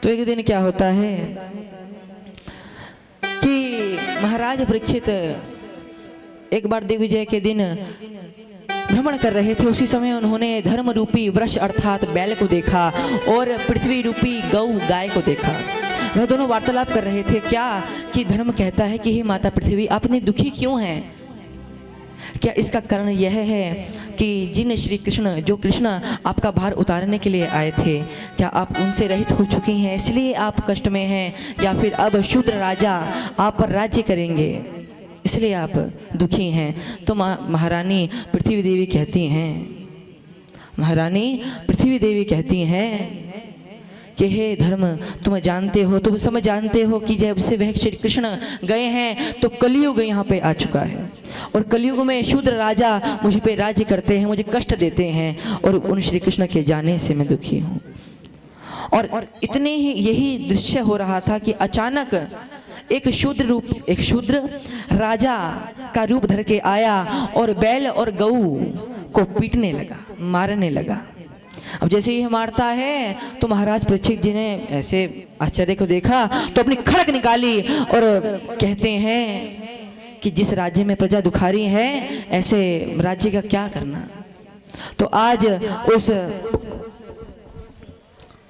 तो एक दिन क्या होता है कि महाराज परीक्षित एक बार दिग्विजय के दिन भ्रमण कर रहे थे। उसी समय उन्होंने धर्म रूपी वृक्ष अर्थात बैल को देखा और पृथ्वी रूपी गौ गाय को देखा। वह दोनों वार्तालाप कर रहे थे क्या कि धर्म कहता है कि हे माता पृथ्वी, आपने दुखी क्यों हैं? क्या इसका कारण यह है कि जिन श्री कृष्ण जो कृष्ण आपका भार उतारने के लिए आए थे, क्या आप उनसे रहित हो चुकी हैं इसलिए आप कष्ट में हैं, या फिर अब शूद्र राजा आप पर राज्य करेंगे इसलिए आप दुखी हैं? तो महारानी पृथ्वी देवी कहती हैं, महारानी पृथ्वी देवी कहती हैं कि हे धर्म, तुम जानते हो, तुम समझ जानते हो कि जब से वह श्री कृष्ण गए हैं तो कलयुग यहाँ पे आ चुका है और कलयुग में शूद्र राजा मुझ पे राज्य करते हैं, मुझे कष्ट देते हैं और उन श्री कृष्ण के जाने से मैं दुखी हूँ। और इतने ही यही दृश्य हो रहा था कि अचानक एक शूद्र राजा का रूप धर के आया और बैल और गऊ को पीटने लगा, मारने लगा। अब जैसे ही मारता है तो महाराज परीक्षित जी ने ऐसे आश्चर्य को देखा तो अपनी खड़क निकाली और कहते हैं कि जिस राज्य में प्रजा दुखारी है ऐसे राज्य का क्या करना। तो आज उस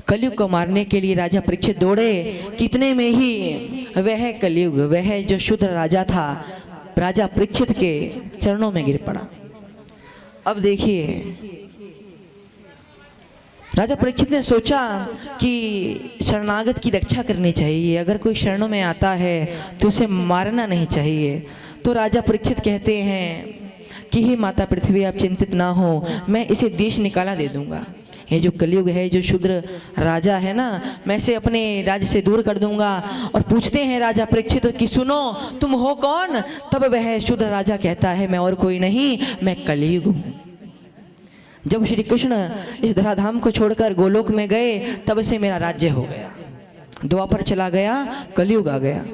कलयुग को मारने के लिए राजा परीक्षित दौड़े। कितने में ही वह कलयुग, वह जो शुद्ध राजा था, राजा परीक्षित के चरणों में गिर पड़ा। अब देखिए, राजा परीक्षित ने सोचा कि शरणागत की रक्षा करनी चाहिए, अगर कोई शरणों में आता है तो उसे मारना नहीं चाहिए। तो राजा परीक्षित कहते हैं कि हे माता पृथ्वी, आप चिंतित ना हो, मैं इसे देश निकाला दे दूंगा। ये जो कलयुग है, जो शूद्र राजा है ना, मैं इसे अपने राज्य से दूर कर दूंगा। और पूछते हैं राजा परीक्षित कि सुनो, तुम हो कौन? तब वह शूद्र राजा कहता है, मैं और कोई नहीं, मैं कलयुग हूँ। जब श्री कृष्ण इस धराधाम को छोड़कर गोलोक में गए तब से मेरा राज्य हो गया, द्वापर चला गया, कलयुग आ गया।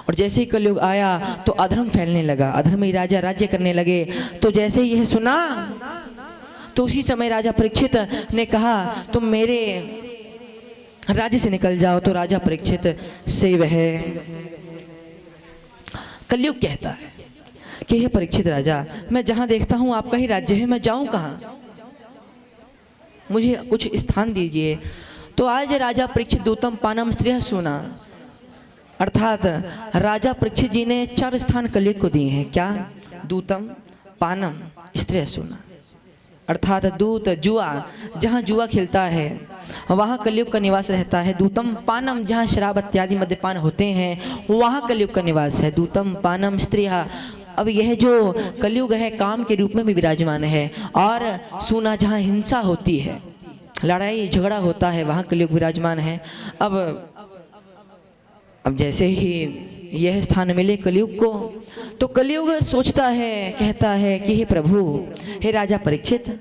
और जैसे ही कलयुग आया तो अधर्म फैलने लगा, अधर्मी राजा राज्य करने लगे। तो जैसे ही यह सुना तो उसी समय राजा परीक्षित ने कहा तुम मेरे राज्य से निकल जाओ। तो राजा परीक्षित से वह कलयुग कहता है कि हे परीक्षित राजा, मैं जहां देखता हूं आपका ही राज्य है, मैं जाऊं कहां? मुझे कुछ स्थान दीजिए। तो आज राजा परीक्षित दूतम पानम स्त्रियः सूना, अर्थात राजा परीक्षित जी ने 4 स्थान कलयुग को दिए हैं। क्या? दूतम, पानम, स्त्रियः सूना, अर्थात दूत जुआ, जहाँ जुआ खेलता है वहाँ कलयुग का निवास रहता है। दूतम पानम, जहाँ शराब इत्यादि मद्यपान होते हैं वहाँ कलयुग का निवास है। दूतम पानम स्त्रियः। अब यह जो कलयुग है काम के रूप में भी विराजमान है। और सूना, जहाँ हिंसा होती है, लड़ाई झगड़ा होता है, वहाँ कलयुग विराजमान है। अब जैसे ही यह स्थान मिले कलयुग को तो कलयुग सोचता है, कहता है कि हे प्रभु, हे राजा परीक्षित,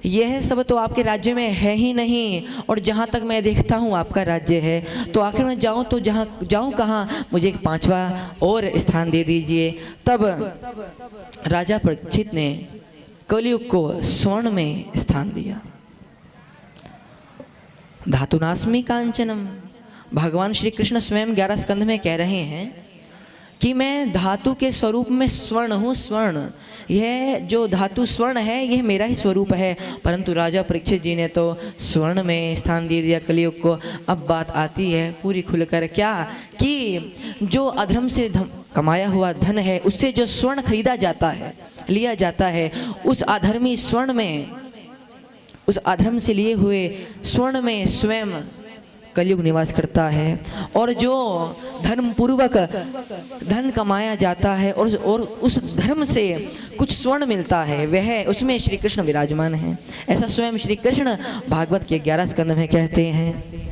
यह सब तो आपके राज्य में है ही नहीं, और जहाँ तक मैं देखता हूँ आपका राज्य है, तो आखिर में जाऊँ तो जहाँ जाऊँ कहाँ? मुझे एक 5वां और स्थान दे दीजिए। तब राजा परीक्षित ने कलयुग को स्वर्ण में स्थान दिया। धातुनास्मि कांचनम, भगवान श्री कृष्ण स्वयं 11 स्कंध में कह रहे हैं कि मैं धातु के स्वरूप में स्वर्ण हूँ। स्वर्ण, यह जो धातु स्वर्ण है यह मेरा ही स्वरूप है, परंतु राजा परीक्षित जी ने तो स्वर्ण में स्थान दे दिया कलयुग को। अब बात आती है पूरी खुलकर, क्या कि जो अधर्म से कमाया हुआ धन है उससे जो स्वर्ण खरीदा जाता है, लिया जाता है, उस अधर्मी स्वर्ण में, उस अधर्म से लिए हुए स्वर्ण में स्वयं कलयुग निवास करता है। और जो धर्म पूर्वक धन कमाया जाता है और उस धर्म से कुछ स्वर्ण मिलता है, वह उसमें श्री कृष्ण विराजमान है। ऐसा स्वयं श्री कृष्ण भागवत के 11 स्कंध में कहते हैं।